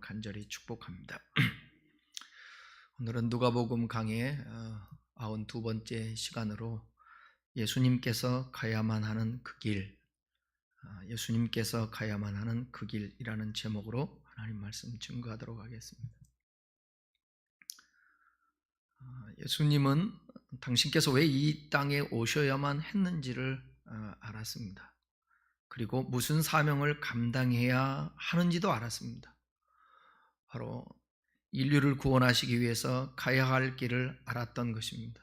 간절히 축복합니다. 오늘은 누가복음 강의 92번째 시간으로 예수님께서 가야만 하는 그 길, 예수님께서 가야만 하는 그 길이라는 제목으로 하나님 말씀 증거하도록 하겠습니다. 예수님은 당신께서 왜 이 땅에 오셔야만 했는지를 알았습니다. 그리고 무슨 사명을 감당해야 하는지도 알았습니다. 바로 인류를 구원하시기 위해서 가야 할 길을 알았던 것입니다.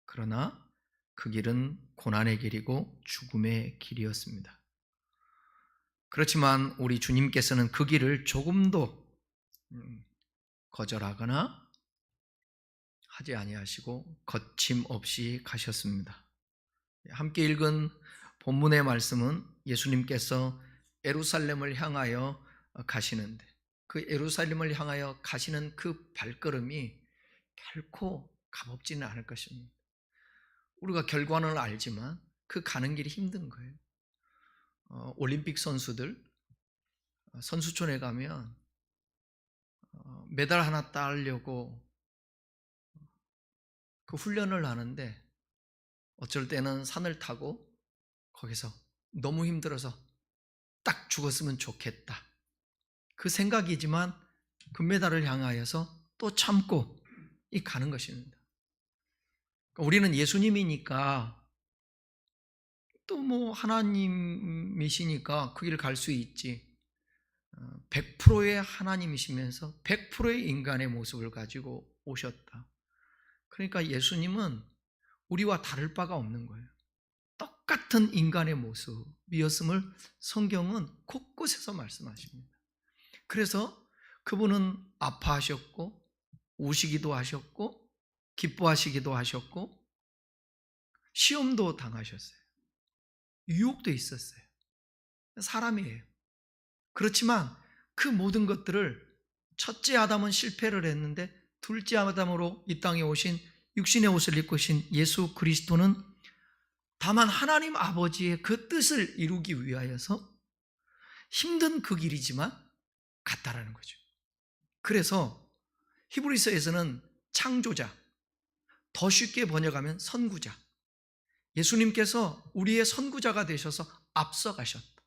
그러나 그 길은 고난의 길이고 죽음의 길이었습니다. 그렇지만 우리 주님께서는 그 길을 조금도 거절하거나 하지 아니하시고 거침없이 가셨습니다. 함께 읽은 본문의 말씀은 예수님께서 예루살렘을 향하여 가시는데 그 예루살렘을 향하여 가시는 그 발걸음이 결코 가볍지는 않을 것입니다. 우리가 결과는 알지만 그 가는 길이 힘든 거예요. 올림픽 선수들 선수촌에 가면 메달 하나 따려고 그 훈련을 하는데 어쩔 때는 산을 타고 거기서 너무 힘들어서 딱 죽었으면 좋겠다. 그 생각이지만 금메달을 향하여서 또 참고 가는 것입니다. 우리는 예수님이니까 또 하나님이시니까 그 길을 갈 수 있지. 100%의 하나님이시면서 100%의 인간의 모습을 가지고 오셨다. 그러니까 예수님은 우리와 다를 바가 없는 거예요. 똑같은 인간의 모습이었음을 성경은 곳곳에서 말씀하십니다. 그래서 그분은 아파하셨고 우시기도 하셨고 기뻐하시기도 하셨고 시험도 당하셨어요. 유혹도 있었어요. 사람이에요. 그렇지만 그 모든 것들을 첫째 아담은 실패를 했는데 둘째 아담으로 이 땅에 오신 육신의 옷을 입고 오신 예수 그리스도는 다만 하나님 아버지의 그 뜻을 이루기 위하여서 힘든 그 길이지만 갔다라는 거죠. 그래서 히브리서에서는 창조자, 더 쉽게 번역하면 선구자, 예수님께서 우리의 선구자가 되셔서 앞서가셨다.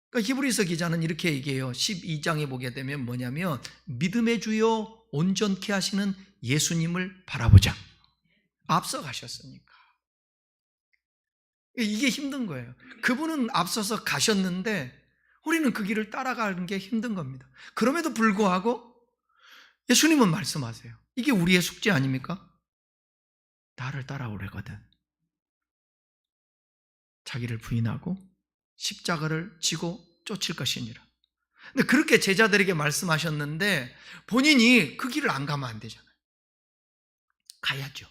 그러니까 히브리서 기자는 이렇게 얘기해요. 12장에 보게 되면 뭐냐면 믿음의 주요 온전케 하시는 예수님을 바라보자. 앞서가셨으니까. 이게 힘든 거예요. 그분은 앞서서 가셨는데 우리는 그 길을 따라가는 게 힘든 겁니다. 그럼에도 불구하고 예수님은 말씀하세요. 이게 우리의 숙제 아닙니까? 나를 따라오래거든. 자기를 부인하고 십자가를 지고 쫓을 것이니라. 근데 그렇게 제자들에게 말씀하셨는데 본인이 그 길을 안 가면 안 되잖아요. 가야죠.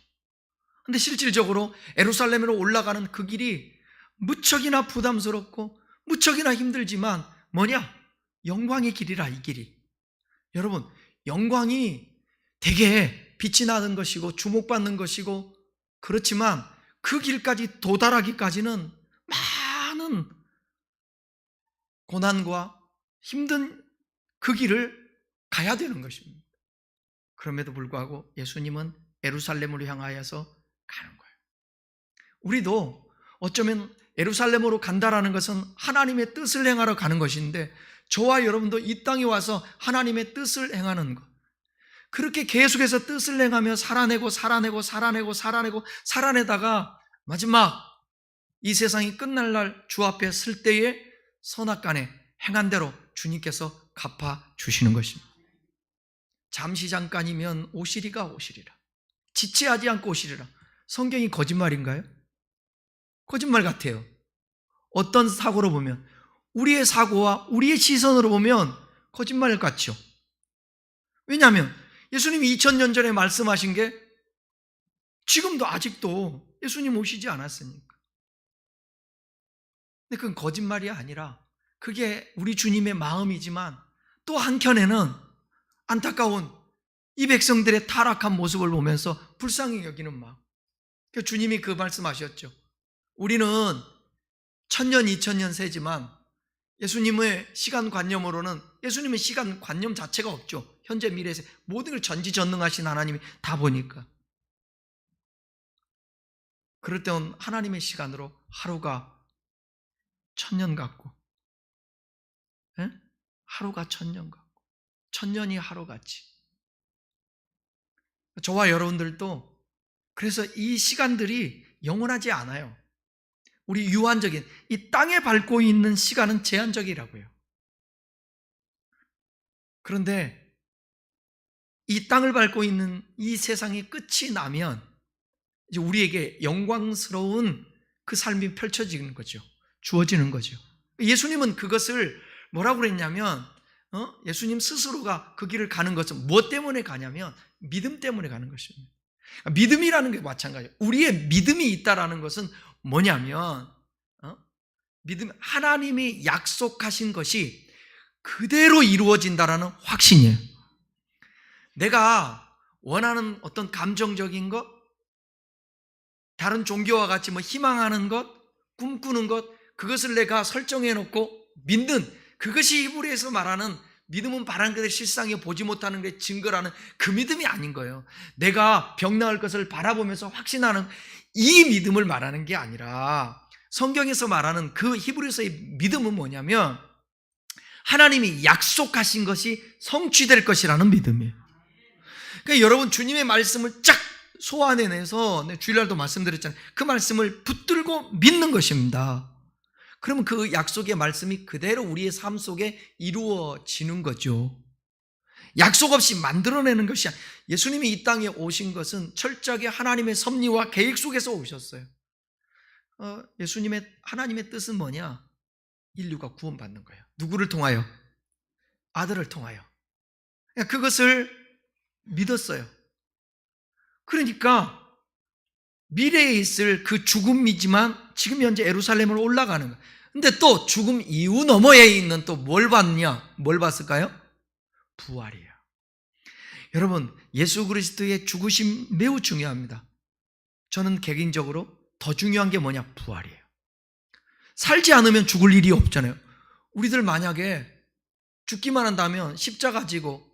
근데 실질적으로 예루살렘으로 올라가는 그 길이 무척이나 부담스럽고 무척이나 힘들지만 뭐냐? 영광의 길이라. 이 길이. 여러분, 영광이 되게 빛이 나는 것이고 주목받는 것이고 그렇지만 그 길까지 도달하기까지는 많은 고난과 힘든 그 길을 가야 되는 것입니다. 그럼에도 불구하고 예수님은 예루살렘으로 향하여서 가는 거예요. 우리도 어쩌면 예루살렘으로 간다라는 것은 하나님의 뜻을 행하러 가는 것인데 저와 여러분도 이 땅에 와서 하나님의 뜻을 행하는 것, 그렇게 계속해서 뜻을 행하며 살아내다가 마지막 이 세상이 끝날 날 주 앞에 설 때에 선악간에 행한 대로 주님께서 갚아주시는 것입니다. 잠시 잠깐이면 오시리가 오시리라. 지체하지 않고 오시리라. 성경이 거짓말인가요? 거짓말 같아요. 어떤 사고로 보면, 우리의 사고와 우리의 시선으로 보면 거짓말 같죠. 왜냐하면 예수님이 2000년 전에 말씀하신 게 지금도 아직도 예수님 오시지 않았으니까. 근데 그건 거짓말이 아니라 그게 우리 주님의 마음이지만 또 한켠에는 안타까운 이 백성들의 타락한 모습을 보면서 불쌍히 여기는 마음. 그러니까 주님이 그 말씀하셨죠. 우리는 1000년, 2000년 세지만 예수님의 시간관념으로는 예수님의 시간관념 자체가 없죠. 현재 미래에서 모든 걸 전지전능하신 하나님이 다 보니까. 그럴 때는 하나님의 시간으로 하루가 1000년 같고, 예? 하루가 1000년 같고, 1000년이 하루같이. 저와 여러분들도 그래서 이 시간들이 영원하지 않아요. 우리 유한적인 이 땅에 밟고 있는 시간은 제한적이라고요. 그런데 이 땅을 밟고 있는 이 세상이 끝이 나면 이제 우리에게 영광스러운 그 삶이 펼쳐지는 거죠. 주어지는 거죠. 예수님은 그것을 뭐라고 그랬냐면 예수님 스스로가 그 길을 가는 것은 무엇 때문에 가냐면 믿음 때문에 가는 것입니다. 믿음이라는 게 마찬가지예요. 우리의 믿음이 있다라는 것은 뭐냐면 믿음, 하나님이 약속하신 것이 그대로 이루어진다라는 확신이에요. 내가 원하는 어떤 감정적인 것, 다른 종교와 같이 희망하는 것, 꿈꾸는 것, 그것을 내가 설정해 놓고 믿는, 그것이 히브리에서 말하는 믿음은 바라는 것을 실상에 보지 못하는 게 증거라는 그 믿음이 아닌 거예요. 내가 병 나을 것을 바라보면서 확신하는 이 믿음을 말하는 게 아니라 성경에서 말하는 그 히브리서의 믿음은 뭐냐면 하나님이 약속하신 것이 성취될 것이라는 믿음이에요. 그러니까 여러분 주님의 말씀을 쫙 소환해내서 주일날도 말씀드렸잖아요. 그 말씀을 붙들고 믿는 것입니다. 그러면 그 약속의 말씀이 그대로 우리의 삶 속에 이루어지는 거죠. 약속 없이 만들어내는 것이 아니라 예수님이 이 땅에 오신 것은 철저하게 하나님의 섭리와 계획 속에서 오셨어요. 하나님의 뜻은 뭐냐? 인류가 구원받는 거예요. 누구를 통하여? 아들을 통하여. 그것을 믿었어요. 그러니까 미래에 있을 그 죽음이지만 지금 현재 예루살렘으로 올라가는 거예요. 근데 또 죽음 이후 너머에 있는 또 뭘 봤냐? 뭘 봤을까요? 부활이에요. 여러분, 예수 그리스도의 죽으심 매우 중요합니다. 저는 개인적으로 더 중요한 게 뭐냐? 부활이에요. 살지 않으면 죽을 일이 없잖아요. 우리들 만약에 죽기만 한다면 십자가 지고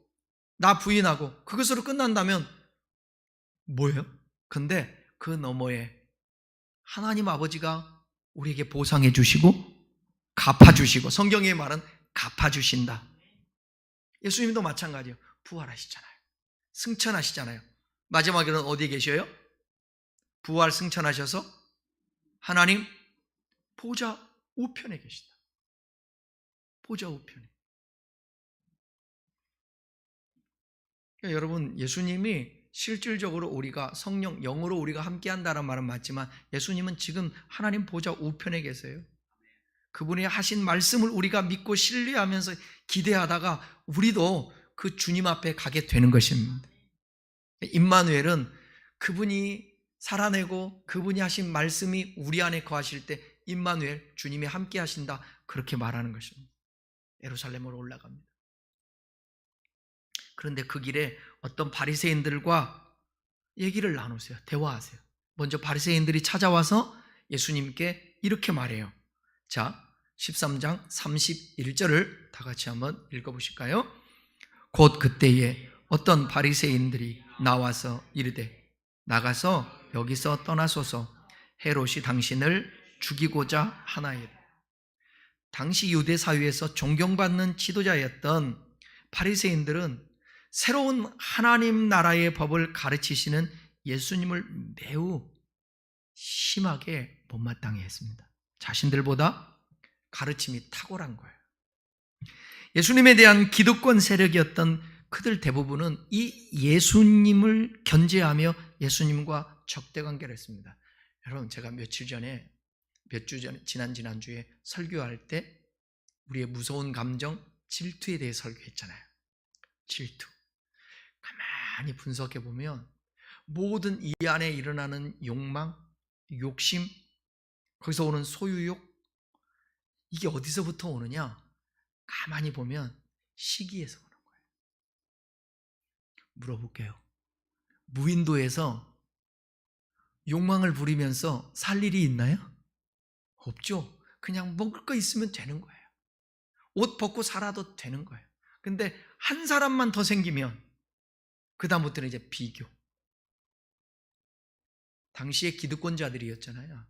나 부인하고 그것으로 끝난다면 뭐예요? 근데 그 너머에 하나님 아버지가 우리에게 보상해 주시고 갚아주시고, 성경의 말은 갚아주신다. 예수님도 마찬가지예요. 부활하시잖아요. 승천하시잖아요. 마지막에는 어디에 계셔요? 부활 승천하셔서 하나님 보좌 우편에 계시다. 보좌 우편에. 그러니까 여러분, 예수님이 실질적으로 우리가 성령, 영으로 우리가 함께 한다는 말은 맞지만 예수님은 지금 하나님 보좌 우편에 계세요. 그분이 하신 말씀을 우리가 믿고 신뢰하면서 기대하다가 우리도 그 주님 앞에 가게 되는 것입니다. 임마누엘은 그분이 살아내고 그분이 하신 말씀이 우리 안에 거하실 때 임마누엘, 주님이 함께 하신다, 그렇게 말하는 것입니다. 예루살렘으로 올라갑니다. 그런데 그 길에 어떤 바리새인들과 얘기를 나누세요. 대화하세요. 먼저 바리새인들이 찾아와서 예수님께 이렇게 말해요. 자, 13장 31절을 다 같이 한번 읽어보실까요? 곧 그때에 어떤 바리새인들이 나와서 이르되 나가서 여기서 떠나소서, 헤롯이 당신을 죽이고자 하나이다. 당시 유대 사회에서 존경받는 지도자였던 바리새인들은 새로운 하나님 나라의 법을 가르치시는 예수님을 매우 심하게 못마땅해 했습니다. 자신들보다 가르침이 탁월한 거예요. 예수님에 대한 기득권 세력이었던 그들 대부분은 이 예수님을 견제하며 예수님과 적대관계를 했습니다. 여러분, 제가 지난주에 설교할 때 우리의 무서운 감정, 질투에 대해 설교했잖아요. 질투. 가만히 분석해 보면 모든 이 안에 일어나는 욕망, 욕심, 거기서 오는 소유욕, 이게 어디서부터 오느냐? 가만히 보면 시기에서 오는 거예요. 물어볼게요. 무인도에서 욕망을 부리면서 살 일이 있나요? 없죠. 그냥 먹을 거 있으면 되는 거예요. 옷 벗고 살아도 되는 거예요. 근데 한 사람만 더 생기면 그다음부터는 이제 비교. 당시의 기득권자들이었잖아요.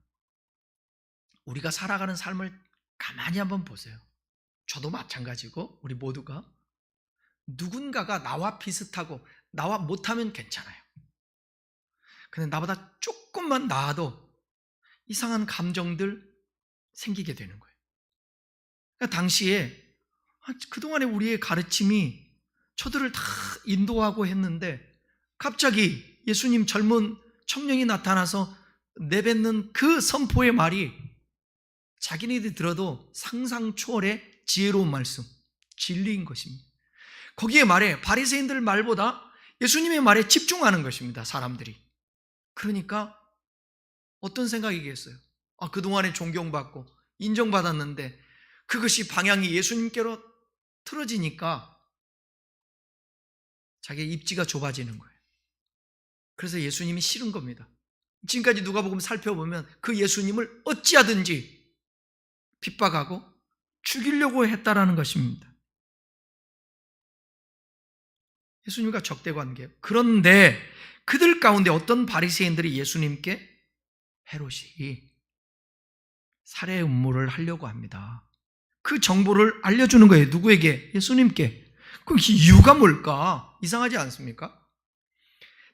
우리가 살아가는 삶을 가만히 한번 보세요. 저도 마찬가지고 우리 모두가 누군가가 나와 비슷하고 나와 못하면 괜찮아요. 근데 나보다 조금만 나아도 이상한 감정들 생기게 되는 거예요. 그러니까 당시에 그동안의 우리의 가르침이 저들을 다 인도하고 했는데 갑자기 예수님 젊은 청년이 나타나서 내뱉는 그 선포의 말이 자기네들이 들어도 상상 초월의 지혜로운 말씀, 진리인 것입니다. 거기에 말에 바리새인들 말보다 예수님의 말에 집중하는 것입니다. 사람들이. 그러니까 어떤 생각이겠어요? 그동안에 존경받고 인정받았는데 그것이 방향이 예수님께로 틀어지니까 자기의 입지가 좁아지는 거예요. 그래서 예수님이 싫은 겁니다. 지금까지 누가복음 살펴보면 그 예수님을 어찌하든지 핍박하고 죽이려고 했다라는 것입니다. 예수님과 적대관계예요. 그런데 그들 가운데 어떤 바리새인들이 예수님께 헤롯이 살해 음모를 하려고 합니다. 그 정보를 알려주는 거예요. 누구에게? 예수님께. 그럼 이유가 뭘까? 이상하지 않습니까?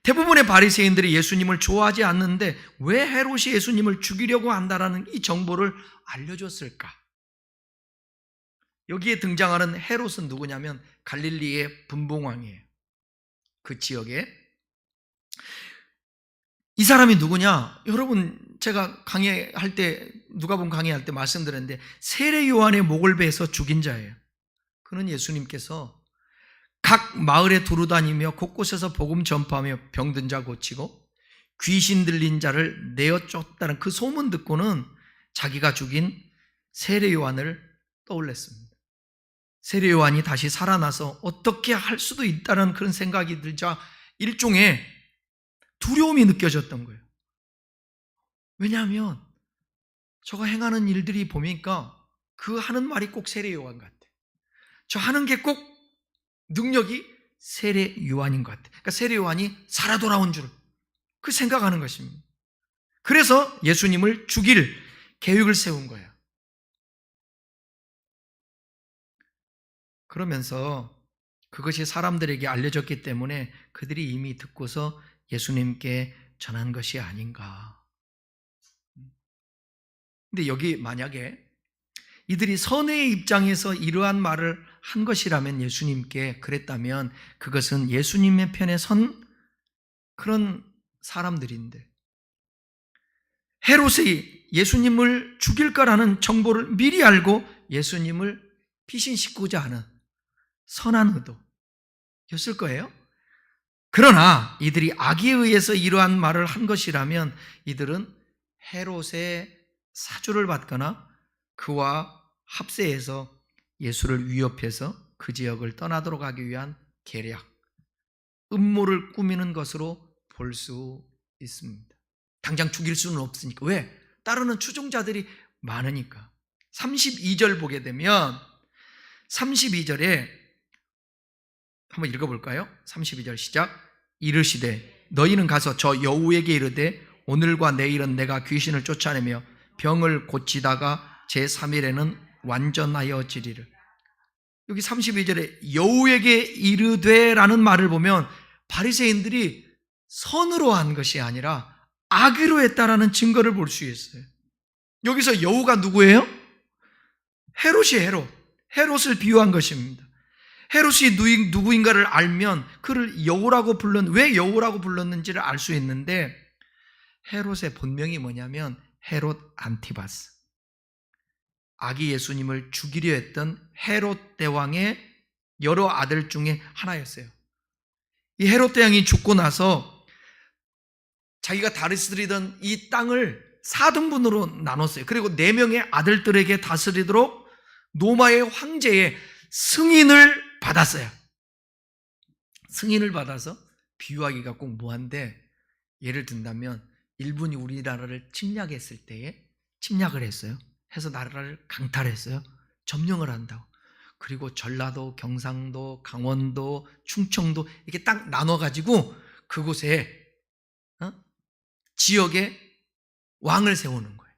대부분의 바리새인들이 예수님을 좋아하지 않는데 왜 헤롯이 예수님을 죽이려고 한다라는 이 정보를 알려줬을까? 여기에 등장하는 헤롯은 누구냐면 갈릴리의 분봉왕이에요. 그 지역에. 이 사람이 누구냐? 여러분 제가 강의할 때 누가복음 강의할 때 말씀드렸는데 세례 요한의 목을 베서 죽인 자예요. 그는 예수님께서 각 마을에 두루다니며 곳곳에서 복음 전파하며 병든 자 고치고 귀신 들린 자를 내어 쫓다는 그 소문 듣고는 자기가 죽인 세례 요한을 떠올렸습니다. 세례 요한이 다시 살아나서 어떻게 할 수도 있다는 그런 생각이 들자 일종의 두려움이 느껴졌던 거예요. 왜냐하면 저가 행하는 일들이 보니까 그 하는 말이 꼭 세례 요한 같아. 저 하는 게 꼭 능력이 세례 요한인 것 같아. 그러니까 세례 요한이 살아 돌아온 줄 그 생각하는 것입니다. 그래서 예수님을 죽일 계획을 세운 거예요. 그러면서 그것이 사람들에게 알려졌기 때문에 그들이 이미 듣고서 예수님께 전한 것이 아닌가. 근데 여기 만약에 이들이 선의 입장에서 이러한 말을 한 것이라면 예수님께 그랬다면 그것은 예수님의 편에 선 그런 사람들인데 헤롯이 예수님을 죽일 거라는 정보를 미리 알고 예수님을 피신시키고자 하는 선한 의도였을 거예요. 그러나 이들이 악에 의해서 이러한 말을 한 것이라면 이들은 헤롯의 사주를 받거나 그와 합세해서 예수를 위협해서 그 지역을 떠나도록 하기 위한 계략, 음모를 꾸미는 것으로 볼 수 있습니다. 당장 죽일 수는 없으니까. 왜? 따르는 추종자들이 많으니까. 32절 보게 되면 32절에 한번 읽어볼까요? 32절 시작. 이르시되 너희는 가서 저 여우에게 이르되 오늘과 내일은 내가 귀신을 쫓아내며 병을 고치다가 제3일에는 완전하여지리를. 여기 32절에 여우에게 이르되라는 말을 보면 바리새인들이 선으로 한 것이 아니라 악의로 했다라는 증거를 볼 수 있어요. 여기서 여우가 누구예요? 헤롯이 헤롯을 비유한 것입니다. 헤롯이 누구인가를 알면 그를 여우라고 왜 여우라고 불렀는지를 알 수 있는데 헤롯의 본명이 뭐냐면 헤롯 안티바스. 아기 예수님을 죽이려 했던 헤롯 대왕의 여러 아들 중에 하나였어요. 이 헤롯 대왕이 죽고 나서 자기가 다스리던 이 땅을 4등분으로 나눴어요. 그리고 4명의 아들들에게 다스리도록 로마의 황제의 승인을 받았어요. 승인을 받아서 비유하기가 꼭 뭐한데 예를 든다면 일본이 우리나라를 침략했을 때에 침략을 했어요. 해서 나라를 강탈했어요. 점령을 한다고. 그리고 전라도, 경상도, 강원도, 충청도 이렇게 딱 나눠가지고 그곳에 지역에 왕을 세우는 거예요.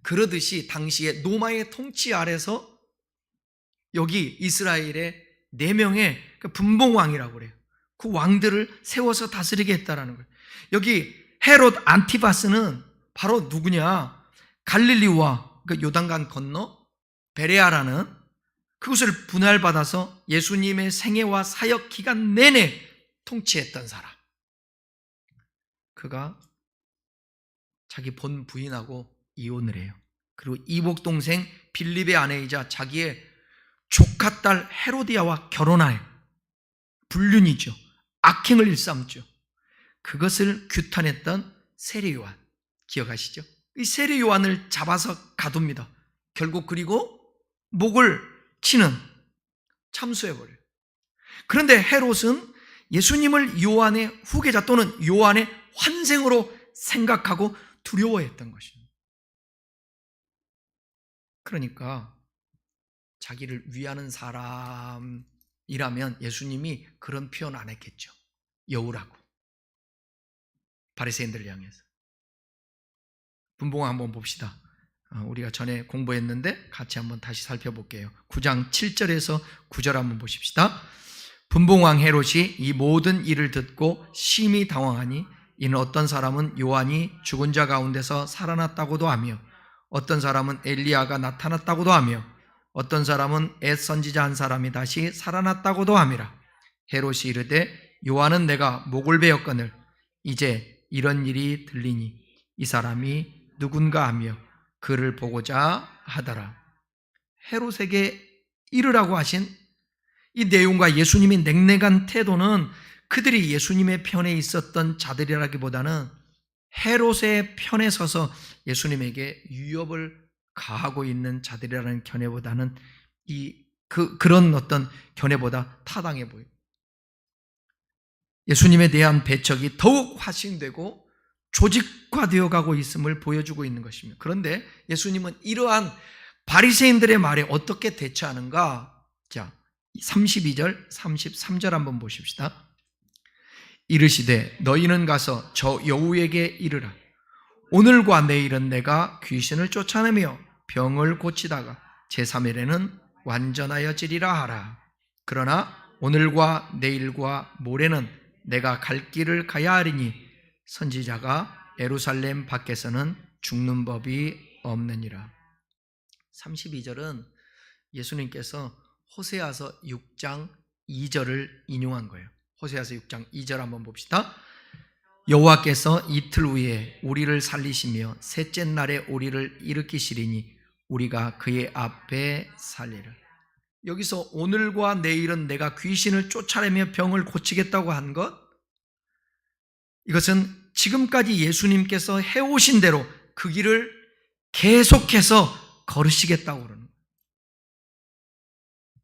그러듯이 당시에 로마의 통치 아래서 여기 이스라엘의 4명의 분봉왕이라고 그래요. 그 왕들을 세워서 다스리게 했다라는 거예요. 여기 헤롯 안티바스는 바로 누구냐? 갈릴리와 요단강 건너 베레아라는 그곳을 분할받아서 예수님의 생애와 사역 기간 내내 통치했던 사람. 그가 자기 본 부인하고 이혼을 해요. 그리고 이복 동생 빌립의 아내이자 자기의 조카 딸 헤로디아와 결혼하여 불륜이죠. 악행을 일삼죠. 그것을 규탄했던 세례 요한 기억하시죠? 이 세례 요한을 잡아서 가둡니다. 결국 그리고 목을 치는 참수해버려요. 그런데 헤롯은 예수님을 요한의 후계자 또는 요한의 환생으로 생각하고 두려워했던 것입니다. 그러니까 자기를 위하는 사람이라면 예수님이 그런 표현 안 했겠죠. 여우라고. 바리새인들을 향해서. 분봉왕 한번 봅시다. 우리가 전에 공부했는데 같이 한번 다시 살펴볼게요. 9장 7절에서 9절 한번 보십시다. 분봉왕 헤롯이 이 모든 일을 듣고 심히 당황하니 이는 어떤 사람은 요한이 죽은 자 가운데서 살아났다고도 하며 어떤 사람은 엘리야가 나타났다고도 하며 어떤 사람은 옛 선지자 한 사람이 다시 살아났다고도 함이라. 헤롯이 이르되 요한은 내가 목을 베었거늘 이제 이런 일이 들리니 이 사람이 누군가 하며 그를 보고자 하더라. 헤롯에게 이르라고 하신 이 내용과 예수님의 냉랭한 태도는 그들이 예수님의 편에 있었던 자들이라기보다는 헤롯의 편에 서서 예수님에게 위협을 가하고 있는 자들이라는 견해보다는 그런 어떤 견해보다 타당해 보여요. 예수님에 대한 배척이 더욱 화신되고 조직화되어 가고 있음을 보여주고 있는 것입니다. 그런데 예수님은 이러한 바리새인들의 말에 어떻게 대처하는가? 자, 32절, 33절 한번 보십시다. 이르시되 너희는 가서 저 여우에게 이르라. 오늘과 내일은 내가 귀신을 쫓아내며 병을 고치다가 제3일에는 완전하여지리라 하라. 그러나 오늘과 내일과 모레는 내가 갈 길을 가야 하리니 선지자가 예루살렘 밖에서는 죽는 법이 없느니라. 32절은 예수님께서 호세아서 6장 2절을 인용한 거예요. 호세아서 6장 2절 한번 봅시다. 여호와께서 이틀 후에 우리를 살리시며 셋째 날에 우리를 일으키시리니 우리가 그의 앞에 살리라. 여기서 오늘과 내일은 내가 귀신을 쫓아내며 병을 고치겠다고 한 것, 이것은 지금까지 예수님께서 해오신 대로 그 길을 계속해서 걸으시겠다고 그러는 거예요.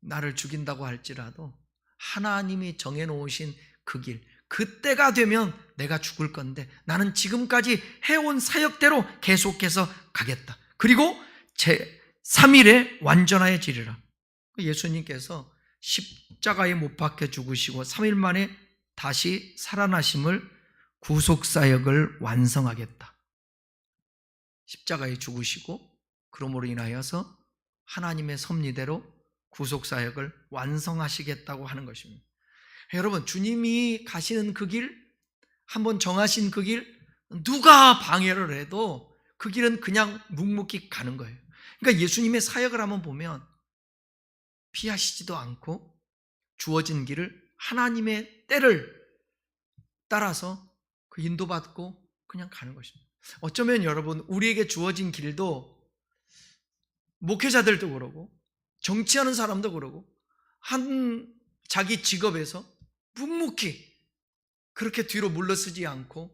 나를 죽인다고 할지라도 하나님이 정해놓으신 그 길, 그때가 되면 내가 죽을 건데 나는 지금까지 해온 사역대로 계속해서 가겠다. 그리고 제3일에 완전해지리라. 예수님께서 십자가에 못 박혀 죽으시고 3일 만에 다시 살아나심을 구속사역을 완성하겠다. 십자가에 죽으시고 그러므로 인하여서 하나님의 섭리대로 구속사역을 완성하시겠다고 하는 것입니다. 여러분, 주님이 가시는 그 길, 한번 정하신 그 길, 누가 방해를 해도 그 길은 그냥 묵묵히 가는 거예요. 그러니까 예수님의 사역을 한번 보면 피하시지도 않고 주어진 길을 하나님의 때를 따라서 그 인도받고 그냥 가는 것입니다. 어쩌면 여러분, 우리에게 주어진 길도 목회자들도 그러고 정치하는 사람도 그러고 한 자기 직업에서 묵묵히 그렇게 뒤로 물러서지 않고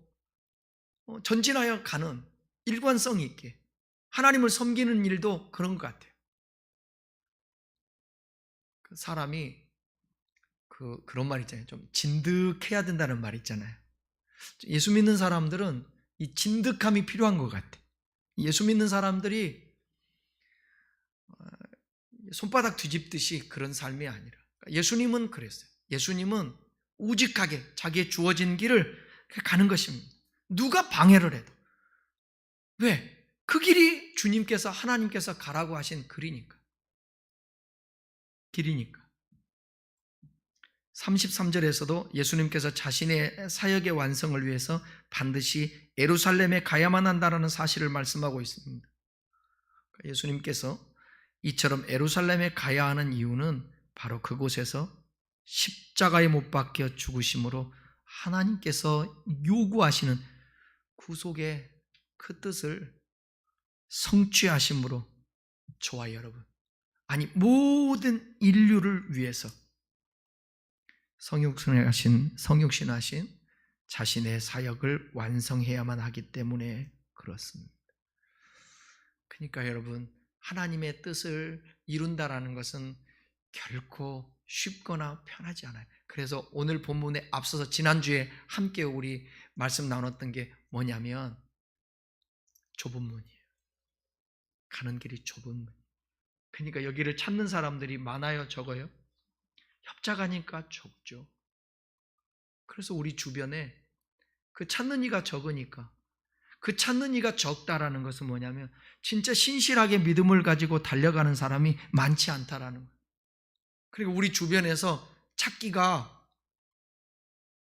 전진하여 가는 일관성 있게 하나님을 섬기는 일도 그런 것 같아요. 그 사람이 그런 말 있잖아요. 좀 진득해야 된다는 말 있잖아요. 예수 믿는 사람들은 이 진득함이 필요한 것 같아요. 예수 믿는 사람들이 손바닥 뒤집듯이 그런 삶이 아니라, 예수님은 그랬어요. 예수님은 우직하게 자기의 주어진 길을 가는 것입니다. 누가 방해를 해도. 왜? 그 길이 주님께서, 하나님께서 가라고 하신 길이니까. 33절에서도 예수님께서 자신의 사역의 완성을 위해서 반드시 예루살렘에 가야만 한다는 사실을 말씀하고 있습니다. 예수님께서 이처럼 예루살렘에 가야 하는 이유는 바로 그곳에서 십자가에 못 박혀 죽으심으로 하나님께서 요구하시는 구속의 그 뜻을 성취하심으로, 저와 여러분, 아니 모든 인류를 위해서 성육신하신 자신의 사역을 완성해야만 하기 때문에 그렇습니다. 그러니까 여러분, 하나님의 뜻을 이룬다라는 것은 결코 쉽거나 편하지 않아요. 그래서 오늘 본문에 앞서서 지난주에 함께 우리 말씀 나눴던 게 뭐냐면 좁은 문이에요. 가는 길이 좁은 문. 그러니까 여기를 찾는 사람들이 많아요, 적어요? 협작하니까 적죠. 그래서 우리 주변에 그 찾는 이가 적으니까, 그 찾는 이가 적다라는 것은 뭐냐면 진짜 신실하게 믿음을 가지고 달려가는 사람이 많지 않다라는 거예요. 그리고 우리 주변에서 찾기가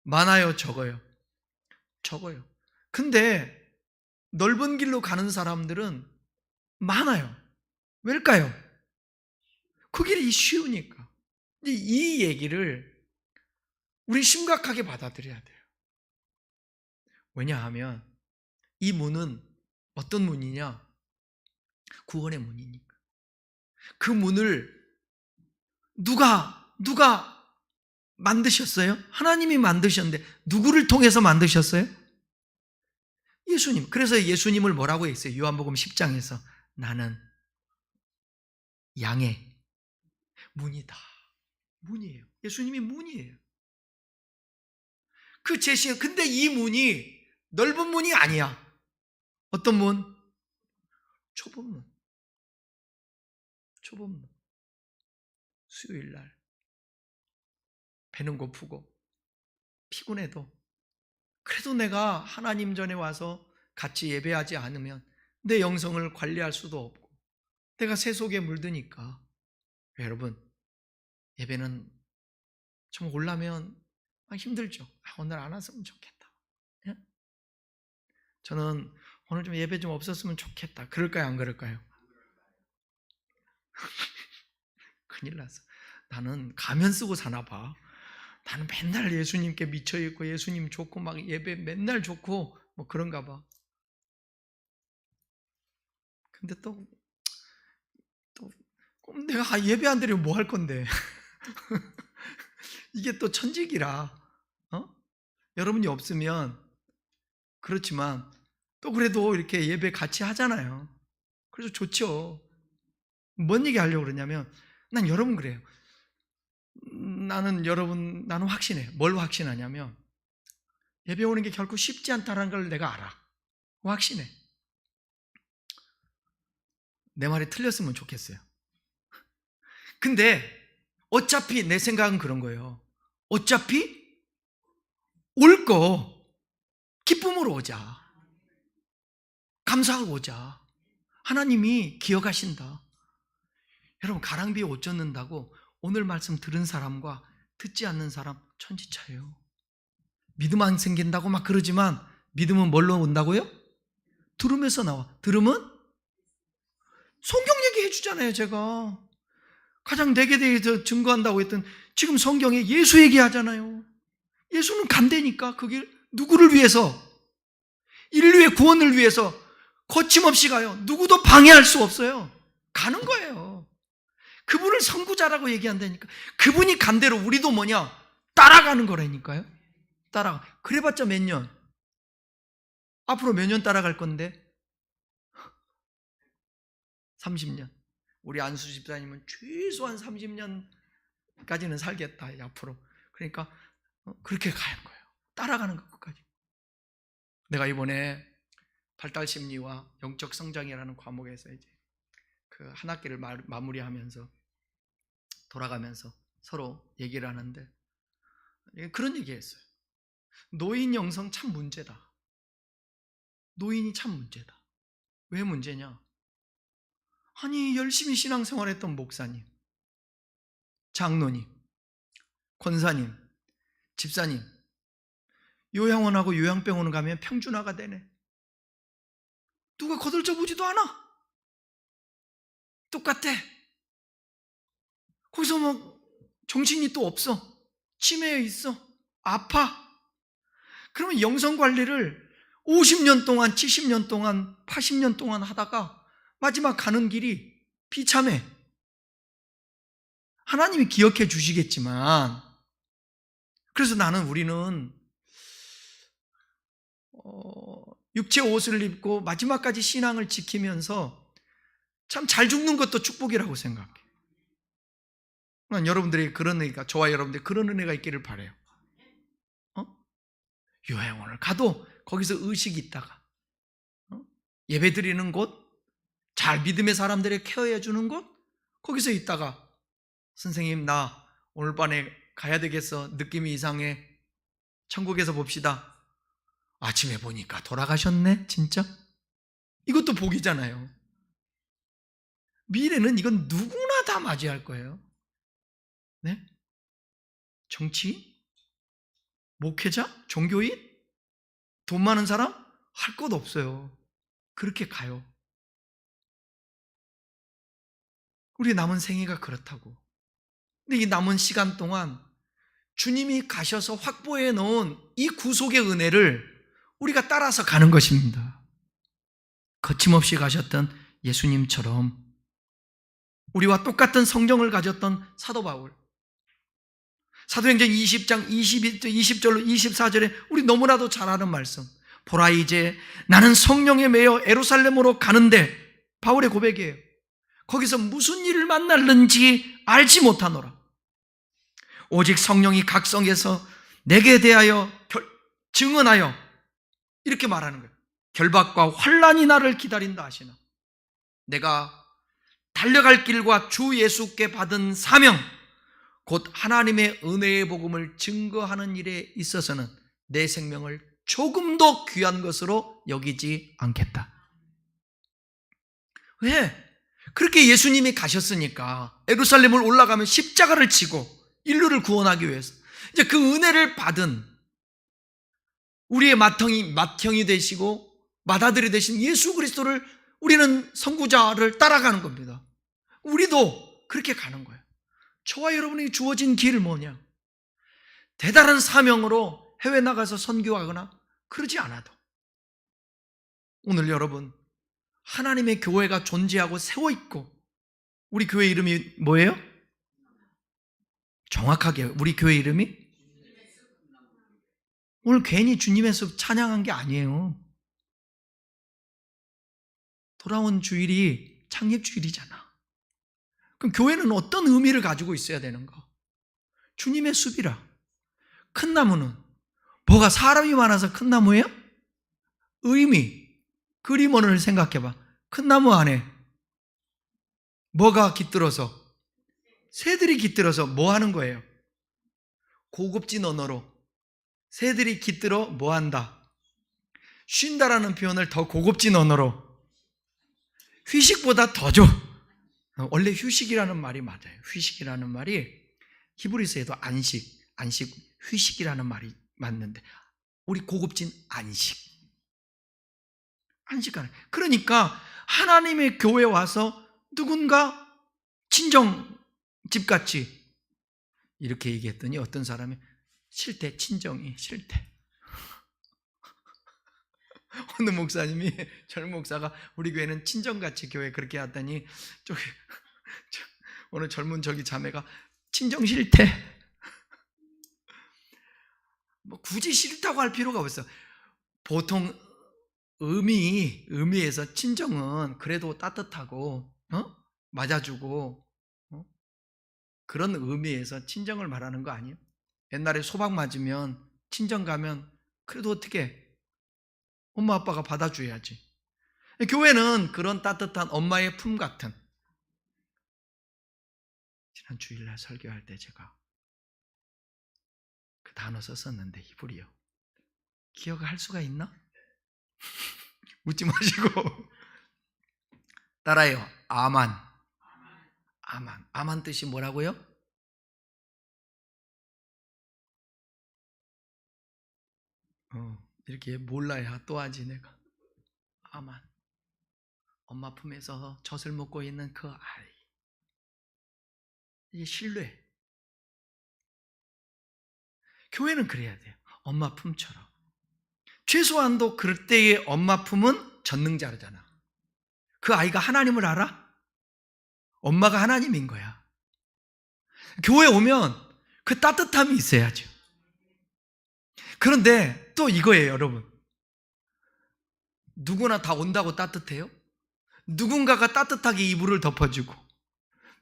많아요, 적어요? 적어요. 근데 넓은 길로 가는 사람들은 많아요. 왜일까요? 그 길이 쉬우니까. 이 얘기를 우리 심각하게 받아들여야 돼요. 왜냐하면 이 문은 어떤 문이냐? 구원의 문이니까. 그 문을 누가 만드셨어요? 하나님이 만드셨는데 누구를 통해서 만드셨어요? 예수님. 그래서 예수님을 뭐라고 했어요? 요한복음 10장에서 나는 양의 문이다. 문이에요. 예수님이 문이에요. 그 제시. 근데 이 문이 넓은 문이 아니야. 어떤 문? 좁은 문. 좁은 문. 수요일 날 배는 고프고 피곤해도, 그래도 내가 하나님 전에 와서 같이 예배하지 않으면 내 영성을 관리할 수도 없고 내가 새 속에 물드니까. 여러분, 예배는 좀 올라면 힘들죠. 오늘 안 왔으면 좋겠다. 예? 저는 오늘 좀 예배 좀 없었으면 좋겠다. 그럴까요, 안 그럴까요? 큰일 났어. 나는 가면 쓰고 사나 봐. 나는 맨날 예수님께 미쳐있고 예수님 좋고 막 예배 맨날 좋고 뭐 그런가 봐. 근데 또 내가 예배 안 드리면 뭐 할 건데. 이게 또 천직이라. 여러분이 없으면 그렇지만 또 그래도 이렇게 예배 같이 하잖아요. 그래서 좋죠. 뭔 얘기 하려고 그러냐면, 난 여러분 그래요. 나는 확신해. 뭘 확신하냐면 예배 오는 게 결코 쉽지 않다는 걸 내가 알아. 확신해. 내 말이 틀렸으면 좋겠어요. 근데 어차피 내 생각은 그런 거예요. 어차피 올 거 기쁨으로 오자. 감사하고 오자. 하나님이 기억하신다. 여러분, 가랑비에 옷 젖는다고 오늘 말씀 들은 사람과 듣지 않는 사람 천지차예요. 믿음 안 생긴다고 막 그러지만 믿음은 뭘로 온다고요? 들음에서 나와. 들음은 성경 얘기해 주잖아요. 제가 가장 내게 대해서 증거한다고 했던, 지금 성경에 예수 얘기하잖아요. 예수는 간대니까. 그게 누구를 위해서? 인류의 구원을 위해서 거침없이 가요. 누구도 방해할 수 없어요. 가는 거예요. 그분을 선구자라고 얘기한다니까. 그분이 간 대로 우리도 뭐냐? 따라가는 거라니까요. 따라가. 그래봤자 몇 년? 앞으로 몇 년 따라갈 건데? 30년. 우리 안수 집사님은 최소한 30년까지는 살겠다, 앞으로. 그러니까 그렇게 가는 거예요. 따라가는 것까지. 내가 이번에 발달 심리와 영적 성장이라는 과목에서 이제 그 한 학기를 마무리하면서 돌아가면서 서로 얘기를 하는데 그런 얘기했어요. 노인 영성 참 문제다. 노인이 참 문제다. 왜 문제냐? 아니 열심히 신앙생활했던 목사님, 장로님, 권사님, 집사님 요양원하고 요양병원 가면 평준화가 되네. 누가 거들떠 보지도 않아. 똑같아. 거기서 뭐 정신이 또 없어. 치매에 있어. 아파. 그러면 영성관리를 50년 동안, 70년 동안, 80년 동안 하다가 마지막 가는 길이 비참해. 하나님이 기억해 주시겠지만, 그래서 우리는 육체 옷을 입고 마지막까지 신앙을 지키면서 참 잘 죽는 것도 축복이라고 생각해. 난 여러분들이 그런 은혜가, 저와 여러분들이 그런 은혜가 있기를 바라요. 요양원을 가도 거기서 의식이 있다가, 예배 드리는 곳, 잘 믿음의 사람들의 케어해 주는 곳, 거기서 있다가 선생님 나 오늘 밤에 가야 되겠어. 느낌이 이상해. 천국에서 봅시다. 아침에 보니까 돌아가셨네. 진짜? 이것도 복이잖아요. 미래는 이건 누구나 다 맞이할 거예요. 네? 정치인? 목회자? 종교인? 돈 많은 사람? 할 것 없어요. 그렇게 가요. 우리 남은 생애가 그렇다고. 근데 이 남은 시간 동안 주님이 가셔서 확보해 놓은 이 구속의 은혜를 우리가 따라서 가는 것입니다. 거침없이 가셨던 예수님처럼 우리와 똑같은 성정을 가졌던 사도 바울, 사도행전 20장 20절로 24절에 우리 너무나도 잘 아는 말씀, 보라 이제 나는 성령에 매여 예루살렘으로 가는데, 바울의 고백이에요. 거기서 무슨 일을 만날는지 알지 못하노라. 오직 성령이 각성해서 내게 대하여 증언하여, 이렇게 말하는 거예요. 결박과 환난이 나를 기다린다 하시나. 내가 달려갈 길과 주 예수께 받은 사명, 곧 하나님의 은혜의 복음을 증거하는 일에 있어서는 내 생명을 조금도 귀한 것으로 여기지 않겠다. 왜? 그렇게 예수님이 가셨으니까 예루살렘을 올라가면 십자가를 지고 인류를 구원하기 위해서 이제 그 은혜를 받은 우리의 맏형이 되시고 맏아들이 되신 예수 그리스도를 우리는 선구자를 따라가는 겁니다. 우리도 그렇게 가는 거예요. 저와 여러분에게 주어진 길은 뭐냐? 대단한 사명으로 해외 나가서 선교하거나 그러지 않아도 오늘 여러분 하나님의 교회가 존재하고 세워있고, 우리 교회 이름이 뭐예요? 정확하게 우리 교회 이름이 오늘 괜히 주님의 숲 찬양한 게 아니에요. 돌아온 주일이 창립주일이잖아. 그럼 교회는 어떤 의미를 가지고 있어야 되는가? 주님의 숲이라. 큰 나무는 뭐가 사람이 많아서 큰 나무예요? 의미, 그림원을 생각해봐. 큰 나무 안에 뭐가 깃들어서? 새들이 깃들어서 뭐 하는 거예요? 고급진 언어로 새들이 깃들어 뭐 한다? 쉰다라는 표현을 더 고급진 언어로 휴식보다 더 줘. 원래 휴식이라는 말이 맞아요. 휴식이라는 말이 히브리서에도 안식, 휴식이라는 말이 맞는데 우리 고급진 안식하는. 그러니까 하나님의 교회에 와서 누군가 친정집같이 이렇게 얘기했더니 어떤 사람이 싫대, 친정이 싫대. 어느 목사님이, 젊은 목사가 우리 교회는 친정같이 교회 그렇게 하더니 어느 젊은 자매가 친정 싫대. 뭐 굳이 싫다고 할 필요가 없어. 보통 의미에서 친정은 그래도 따뜻하고 맞아주고 그런 의미에서 친정을 말하는 거 아니에요? 옛날에 소박 맞으면 친정 가면 그래도 어떻게 엄마 아빠가 받아줘야지. 교회는 그런 따뜻한 엄마의 품 같은, 한 주일날 설교할 때 제가 그 단어 썼었는데 히브리어. 기억할 수가 있나? 웃지 마시고 따라해요. 아만. 아만. 아만 뜻이 뭐라고요? 이렇게 몰라야 또 하지 내가. 아만. 엄마 품에서 젖을 먹고 있는 그 아이. 이게 신뢰. 교회는 그래야 돼요. 엄마 품처럼. 최소한도 그럴 때의 엄마 품은 전능자잖아. 그 아이가 하나님을 알아? 엄마가 하나님인 거야. 교회 오면 그 따뜻함이 있어야죠. 그런데 또 이거예요, 여러분. 누구나 다 온다고 따뜻해요? 누군가가 따뜻하게 이불을 덮어주고,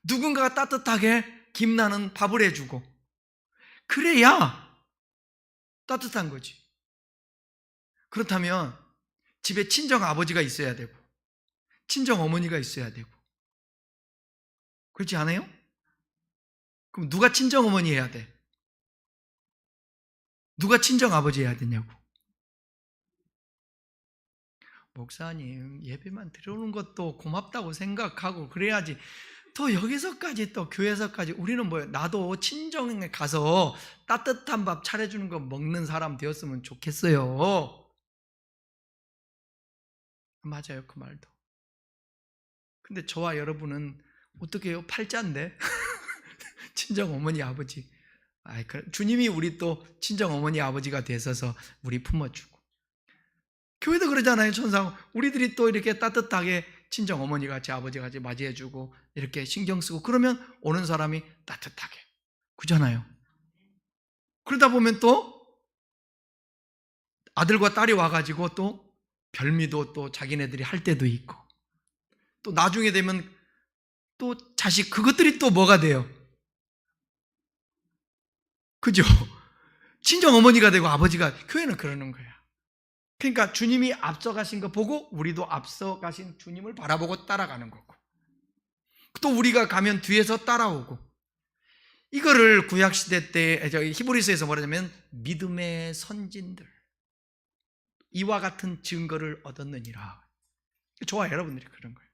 누군가가 따뜻하게 김나는 밥을 해주고, 그래야 따뜻한 거지. 그렇다면 집에 친정 아버지가 있어야 되고, 친정 어머니가 있어야 되고, 그렇지 않아요? 그럼 누가 친정 어머니 해야 돼? 누가 친정 아버지 해야 되냐고. 목사님, 예배만 들어오는 것도 고맙다고 생각하고 그래야지. 또 여기서까지 또 교회에서까지 우리는 뭐예요? 나도 친정에 가서 따뜻한 밥 차려주는 거 먹는 사람 되었으면 좋겠어요. 맞아요, 그 말도. 근데 저와 여러분은 어떻게 해요? 팔자인데? 친정 어머니 아버지. 주님이 우리 또 친정 어머니 아버지가 되셔서 우리 품어주고. 교회도 그러잖아요, 천상. 우리들이 또 이렇게 따뜻하게 친정 어머니 같이 아버지 같이 맞이해주고 이렇게 신경 쓰고 그러면 오는 사람이 따뜻하게. 그잖아요. 그러다 보면 또 아들과 딸이 와가지고 또 별미도 또 자기네들이 할 때도 있고 또 나중에 되면 또 자식 그것들이 또 뭐가 돼요? 그죠? 친정 어머니가 되고 아버지가. 교회는 그러는 거야. 그러니까 주님이 앞서가신 거 보고 우리도 앞서가신 주님을 바라보고 따라가는 거고 또 우리가 가면 뒤에서 따라오고. 이거를 구약시대 때 히브리서에서 뭐라냐면 믿음의 선진들 이와 같은 증거를 얻었느니라. 저와 여러분들이 그런 거예요.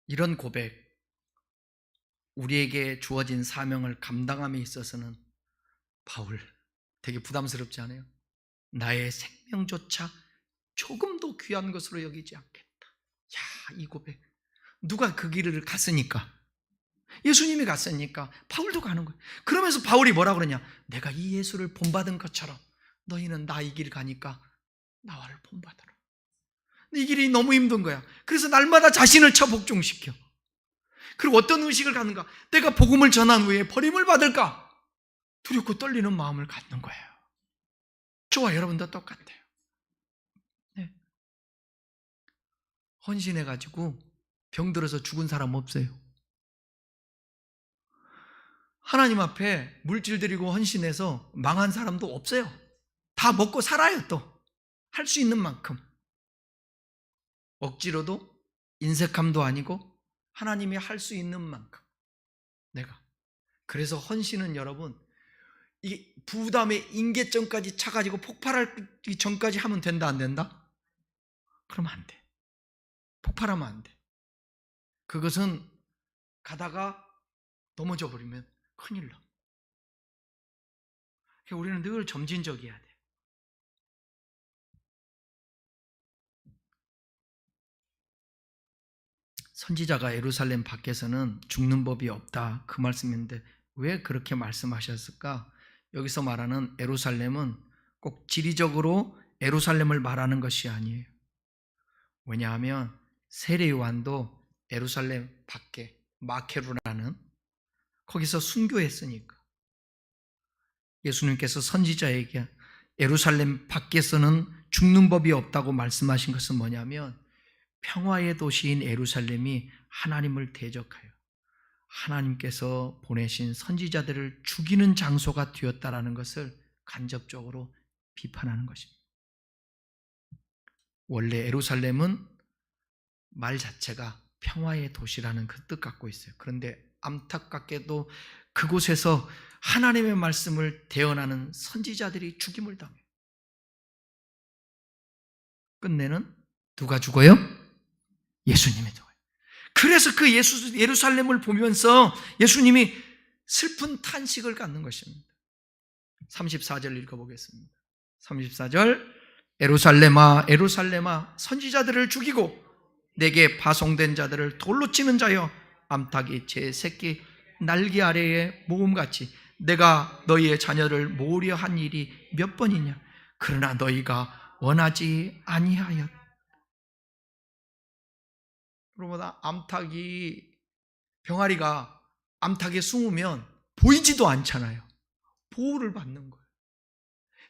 이런 고백, 우리에게 주어진 사명을 감당함에 있어서는 바울 되게 부담스럽지 않아요? 나의 생명조차 조금도 귀한 것으로 여기지 않겠다. 야, 이 고백. 누가 그 길을 갔으니까? 예수님이 갔으니까 바울도 가는 거예요. 그러면서 바울이 뭐라 그러냐? 내가 이 예수를 본받은 것처럼 너희는 나 이 길 가니까 나를 본받아라. 이 길이 너무 힘든 거야. 그래서 날마다 자신을 처복종시켜. 그리고 어떤 의식을 갖는가? 내가 복음을 전한 후에 버림을 받을까? 두렵고 떨리는 마음을 갖는 거예요. 저와 여러분도 똑같아요. 네. 헌신해가지고 병들어서 죽은 사람 없어요. 하나님 앞에 물질 드리고 헌신해서 망한 사람도 없어요. 다 먹고 살아요. 또 할 수 있는 만큼. 억지로도 인색함도 아니고 하나님이 할 수 있는 만큼 내가. 그래서 헌신은 여러분 이 부담의 임계점까지 차가지고 폭발하기 전까지 하면 된다 안 된다? 그러면 안 돼. 폭발하면 안 돼. 그것은 가다가 넘어져 버리면 큰일 나. 그러니까 우리는 늘 점진적이어야 돼. 선지자가 예루살렘 밖에서는 죽는 법이 없다 그 말씀인데 왜 그렇게 말씀하셨을까? 여기서 말하는 예루살렘은 꼭 지리적으로 예루살렘을 말하는 것이 아니에요. 왜냐하면 세례 요한도 예루살렘 밖에 마케루라는 거기서 순교했으니까. 예수님께서 선지자에게 예루살렘 밖에서는 죽는 법이 없다고 말씀하신 것은 뭐냐면 평화의 도시인 예루살렘이 하나님을 대적하여 하나님께서 보내신 선지자들을 죽이는 장소가 되었다라는 것을 간접적으로 비판하는 것입니다. 원래 예루살렘은 말 자체가 평화의 도시라는 그 뜻 갖고 있어요. 그런데 안타깝게도 그곳에서 하나님의 말씀을 대언하는 선지자들이 죽임을 당해요. 끝내는 누가 죽어요? 예수님이 죽어요. 그래서 그 예루살렘을 보면서 예수님이 슬픈 탄식을 갖는 것입니다. 34절 읽어보겠습니다. 34절, 에루살렘아 에루살렘아 선지자들을 죽이고 내게 파송된 자들을 돌로 치는 자여, 암탉이 제 새끼 날개 아래에 모음같이 내가 너희의 자녀를 모으려 한 일이 몇 번이냐. 그러나 너희가 원하지 아니하였. 그러보다 암탉이, 병아리가 암탉에 숨으면 보이지도 않잖아요. 보호를 받는 거예요.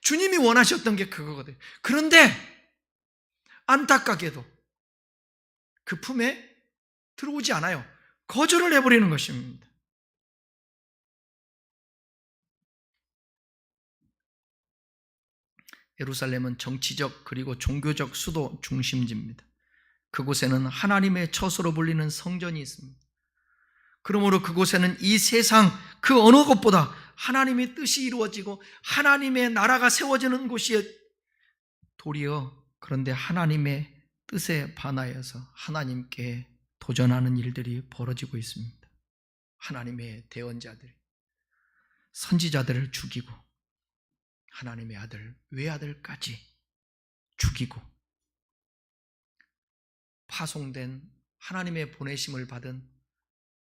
주님이 원하셨던 게 그거거든요. 그런데 안타깝게도 그 품에 들어오지 않아요. 거절을 해버리는 것입니다. 예루살렘은 정치적 그리고 종교적 수도 중심지입니다. 그곳에는 하나님의 처소로 불리는 성전이 있습니다. 그러므로 그곳에는 이 세상 그 어느 곳보다 하나님의 뜻이 이루어지고 하나님의 나라가 세워지는 곳이에요. 도리어 그런데 하나님의 뜻에 반하여서 하나님께 도전하는 일들이 벌어지고 있습니다. 하나님의 대언자들이 선지자들을 죽이고 하나님의 아들, 외아들까지 죽이고 파송된 하나님의 보내심을 받은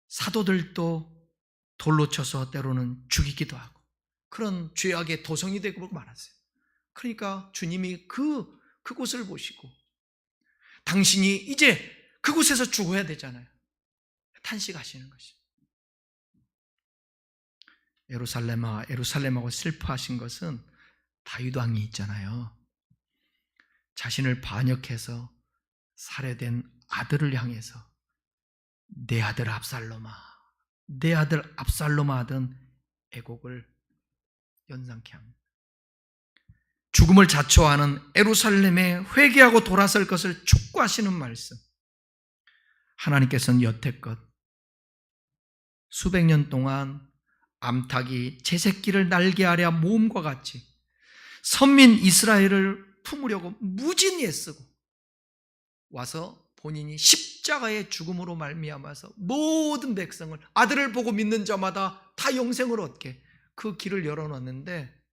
사도들도 돌로 쳐서 때로는 죽이기도 하고 그런 죄악의 도성이 되고 말았어요. 그러니까 주님이 그곳을 보시고 당신이 이제 그곳에서 죽어야 되잖아요. 탄식하시는 것입니다. 예루살렘아 예루살렘하고 슬퍼하신 것은 다윗 왕이 있잖아요. 자신을 반역해서 살해된 아들을 향해서 내 아들 압살롬아, 내 아들 압살롬아 하던 애곡을 연상케 합니다. 죽음을 자초하는 예루살렘에 회개하고 돌아설 것을 촉구하시는 말씀. 하나님께서는 여태껏 수백 년 동안 암탉이 제 새끼를 날개 아래 모음과 같이 선민 이스라엘을 품으려고 무진 애쓰고 와서 본인이 십자가의 죽음으로 말미암아서 모든 백성을 아들을 보고 믿는 자마다 다 영생을 얻게 그 길을 열어놨는데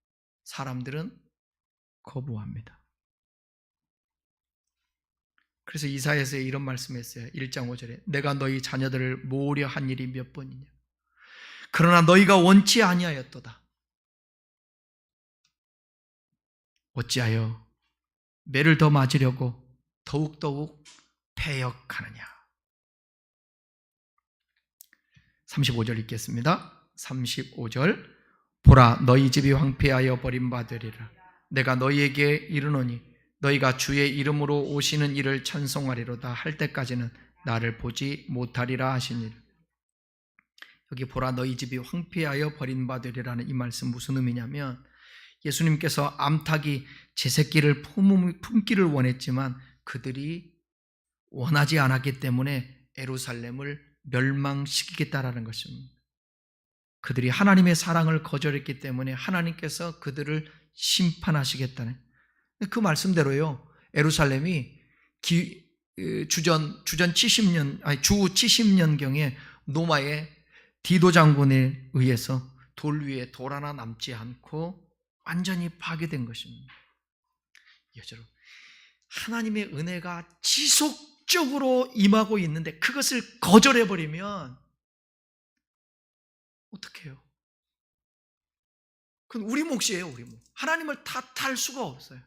사람들은 거부합니다. 그래서 이사야서에 이런 말씀했어요. 1장 5절에 내가 너희 자녀들을 모으려 한 일이 몇 번이냐. 그러나 너희가 원치 아니하였도다. 어찌하여 매를 더 맞으려고 더욱더욱 패역하느냐. 35절 읽겠습니다. 35절 보라 너희 집이 황폐하여 버림받으리라. 내가 너희에게 이르노니 너희가 주의 이름으로 오시는 이를 찬송하리로다 할 때까지는 나를 보지 못하리라 하시니라. 여기 보라 너희 집이 황폐하여 버림받으리라는 이 말씀 무슨 의미냐면 예수님께서 암탉이 제 새끼를 품기를 원했지만 그들이 원하지 않았기 때문에 예루살렘을 멸망시키겠다라는 것입니다. 그들이 하나님의 사랑을 거절했기 때문에 하나님께서 그들을 심판하시겠다는 그 말씀대로요. 예루살렘이 주전 70년 아니 주 70년경에 로마의 디도 장군에 의해서 돌 위에 돌 하나 남지 않고 완전히 파괴된 것입니다. 여러분, 하나님의 은혜가 지속적으로 임하고 있는데 그것을 거절해버리면 어떻게 해요? 그건 우리 몫이에요. 우리 몫. 하나님을 탓할 수가 없어요.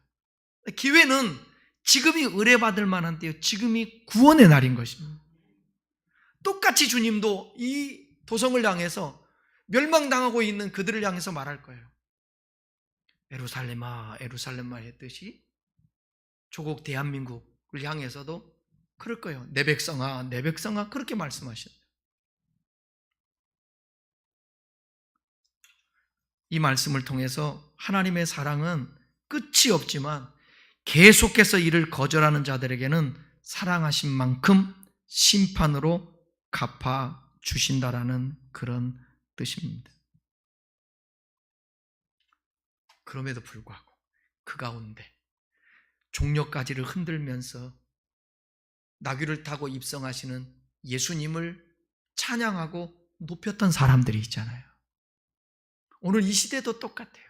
기회는 지금이 의뢰받을 만한 때요. 지금이 구원의 날인 것입니다. 똑같이 주님도 이 도성을 향해서 멸망당하고 있는 그들을 향해서 말할 거예요. 예루살렘아 예루살렘아 했듯이 조국 대한민국을 향해서도 그럴 거예요. 내 백성아 내 백성아 그렇게 말씀하신다. 이 말씀을 통해서 하나님의 사랑은 끝이 없지만 계속해서 이를 거절하는 자들에게는 사랑하신 만큼 심판으로 갚아주신다라는 그런 뜻입니다. 그럼에도 불구하고 그 가운데 종려가지를 흔들면서 나귀를 타고 입성하시는 예수님을 찬양하고 높였던 사람들이 있잖아요. 오늘 이 시대도 똑같아요.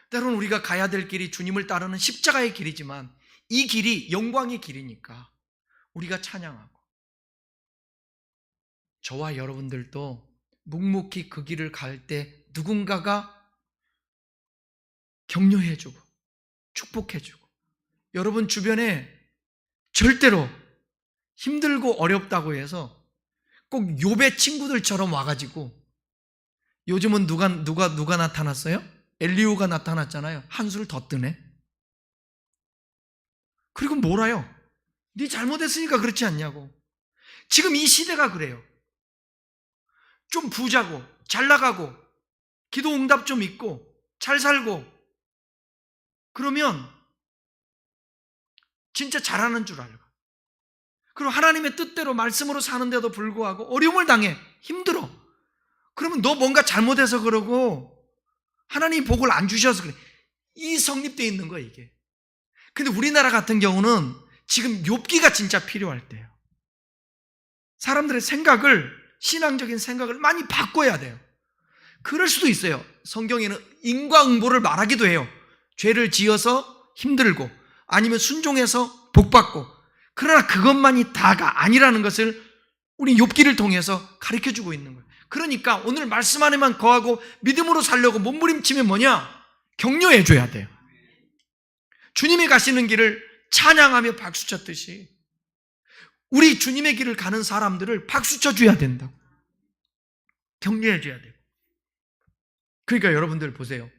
때로는 우리가 가야 될 길이 주님을 따르는 십자가의 길이지만 이 길이 영광의 길이니까 우리가 찬양하고, 저와 여러분들도 묵묵히 그 길을 갈 때 누군가가 격려해주고 축복해주고, 여러분 주변에 절대로 힘들고 어렵다고 해서 꼭 욥의 친구들처럼 와가지고, 요즘은 누가 나타났어요? 엘리후가 나타났잖아요. 한술 더 뜨네. 그리고 뭐라요? 네 잘못했으니까 그렇지 않냐고. 지금 이 시대가 그래요. 좀 부자고 잘 나가고 기도 응답 좀 있고 잘 살고 그러면 진짜 잘하는 줄 알고, 그리고 하나님의 뜻대로 말씀으로 사는데도 불구하고 어려움을 당해 힘들어. 그러면 너 뭔가 잘못해서 그러고 하나님이 복을 안 주셔서 그래. 이 성립되어 있는 거예요, 이게. 근데 우리나라 같은 경우는 지금 욥기가 진짜 필요할 때예요. 사람들의 생각을, 신앙적인 생각을 많이 바꿔야 돼요. 그럴 수도 있어요. 성경에는 인과응보를 말하기도 해요. 죄를 지어서 힘들고 아니면 순종해서 복받고. 그러나 그것만이 다가 아니라는 것을 우리 욥기를 통해서 가르쳐주고 있는 거예요. 그러니까 오늘 말씀 안에만 거하고 믿음으로 살려고 몸부림치면 뭐냐? 격려해줘야 돼요. 주님이 가시는 길을 찬양하며 박수쳤듯이 우리 주님의 길을 가는 사람들을 박수쳐줘야 된다고. 격려해줘야 돼요. 그러니까 여러분들 보세요.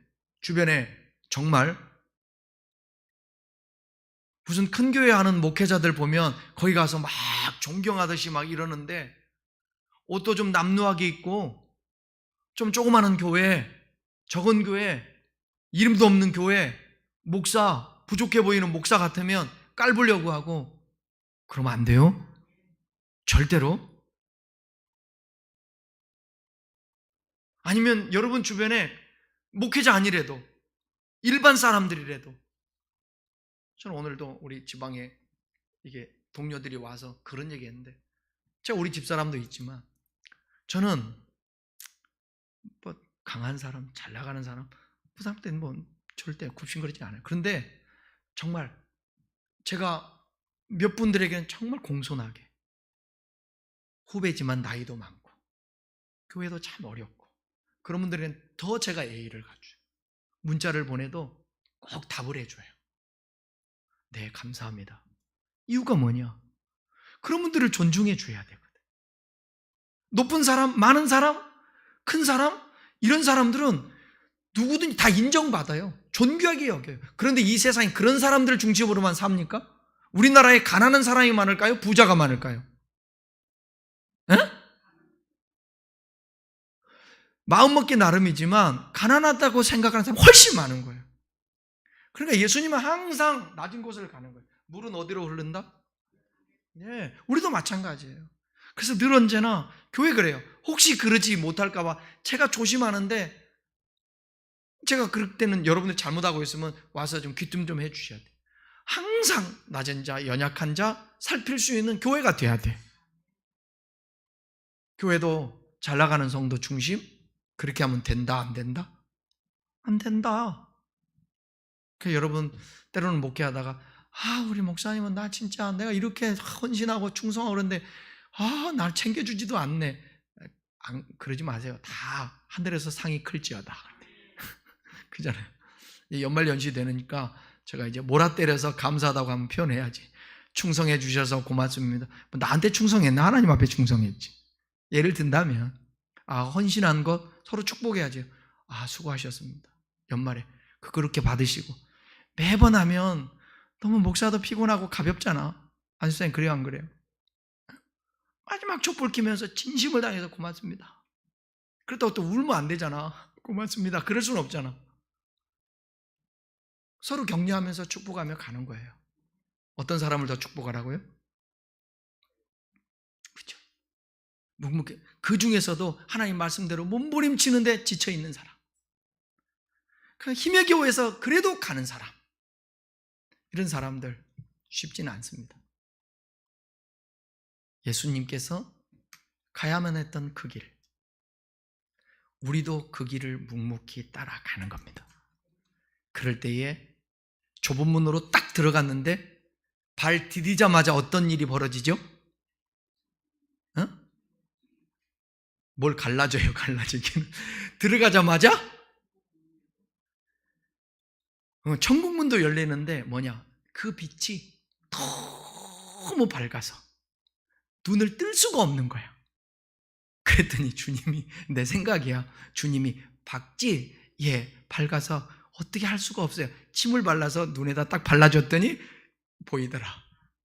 주변에 정말 무슨 큰 교회 하는 목회자들 보면 거기 가서 막 존경하듯이 막 이러는데, 옷도 좀 남루하게 입고 좀 조그마한 교회, 적은 교회, 이름도 없는 교회, 목사, 부족해 보이는 목사 같으면 깔보려고 하고, 그러면 안 돼요. 절대로. 아니면 여러분 주변에 목회자 아니래도 일반 사람들이라도, 저는 오늘도 우리 지방에 이게 동료들이 와서 그런 얘기 했는데, 제가 우리 집사람도 있지만 저는 뭐 강한 사람, 잘 나가는 사람, 그 사람들은 뭐 절대 굽신거리지 않아요. 그런데 정말 제가 몇 분들에게는 정말 공손하게, 후배지만 나이도 많고 교회도 참 어렵고 그런 분들에게는 더 제가 예의를 갖춰요. 문자를 보내도 꼭 답을 해줘요. 네, 감사합니다. 이유가 뭐냐? 그런 분들을 존중해 줘야 되거든. 높은 사람, 많은 사람, 큰 사람, 이런 사람들은 누구든지 다 인정받아요. 존귀하게 여겨요. 그런데 이 세상에 그런 사람들을 중심으로만 삽니까? 우리나라에 가난한 사람이 많을까요? 부자가 많을까요? 에? 마음먹기 나름이지만 가난하다고 생각하는 사람이 훨씬 많은 거예요. 그러니까 예수님은 항상 낮은 곳을 가는 거예요. 물은 어디로 흐른다? 네, 우리도 마찬가지예요. 그래서 늘 언제나 교회 그래요. 혹시 그러지 못할까 봐 제가 조심하는데, 제가 그럴 때는 여러분들 잘못하고 있으면 와서 좀 귀뜸 좀 해주셔야 돼요. 항상 낮은 자, 연약한 자 살필 수 있는 교회가 돼야 돼. 교회도 잘 나가는 성도 중심? 그렇게 하면 된다, 안 된다? 안 된다. 그 여러분 때로는 목회하다가 우리 목사님은 나 진짜 내가 이렇게 헌신하고 충성하고 그러는데 날 챙겨주지도 않네. 그러지 마세요. 다 하늘에서 상이 클지어다. 그잖아요. 연말 연시 되니까 제가 이제 몰아때려서 감사하다고 하면 표현해야지. 충성해 주셔서 고맙습니다. 나한테 충성했나? 하나님 앞에 충성했지. 예를 든다면 헌신한 것 서로 축복해야지. 수고하셨습니다. 연말에 그렇게 받으시고. 매번 하면 너무 목사도 피곤하고 가볍잖아. 안수사님 그래요, 안 그래요? 마지막 촛불 켜면서 진심을 다해서 고맙습니다. 그렇다고 또 울면 안 되잖아. 고맙습니다. 그럴 수는 없잖아. 서로 격려하면서 축복하며 가는 거예요. 어떤 사람을 더 축복하라고요? 그렇죠. 묵묵히. 그 중에서도 하나님 말씀대로 몸부림치는데 지쳐있는 사람. 그 힘에 겨워해서 그래도 가는 사람. 이런 사람들 쉽지는 않습니다. 예수님께서 가야만 했던 그 길, 우리도 그 길을 묵묵히 따라가는 겁니다. 그럴 때에 좁은 문으로 딱 들어갔는데 발 디디자마자 어떤 일이 벌어지죠? 어? 뭘 갈라져요, 갈라지기는. 들어가자마자 천국문도 열리는데 뭐냐? 그 빛이 너무 밝아서 눈을 뜰 수가 없는 거야. 그랬더니 주님이, 내 생각이야, 주님이 박지, 예, 밝아서 어떻게 할 수가 없어요. 침을 발라서 눈에다 딱 발라줬더니 보이더라.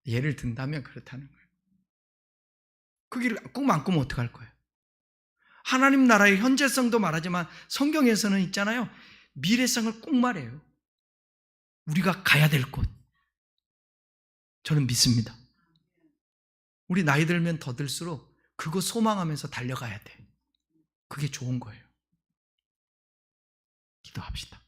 예를 든다면 그렇다는 거예요. 그 길을 꼭 안 꾸면 어떡할 거예요? 하나님 나라의 현재성도 말하지만 성경에서는 있잖아요, 미래성을 꼭 말해요. 우리가 가야 될 곳. 저는 믿습니다. 우리 나이 들면 더 들수록 그거 소망하면서 달려가야 돼. 그게 좋은 거예요. 기도합시다.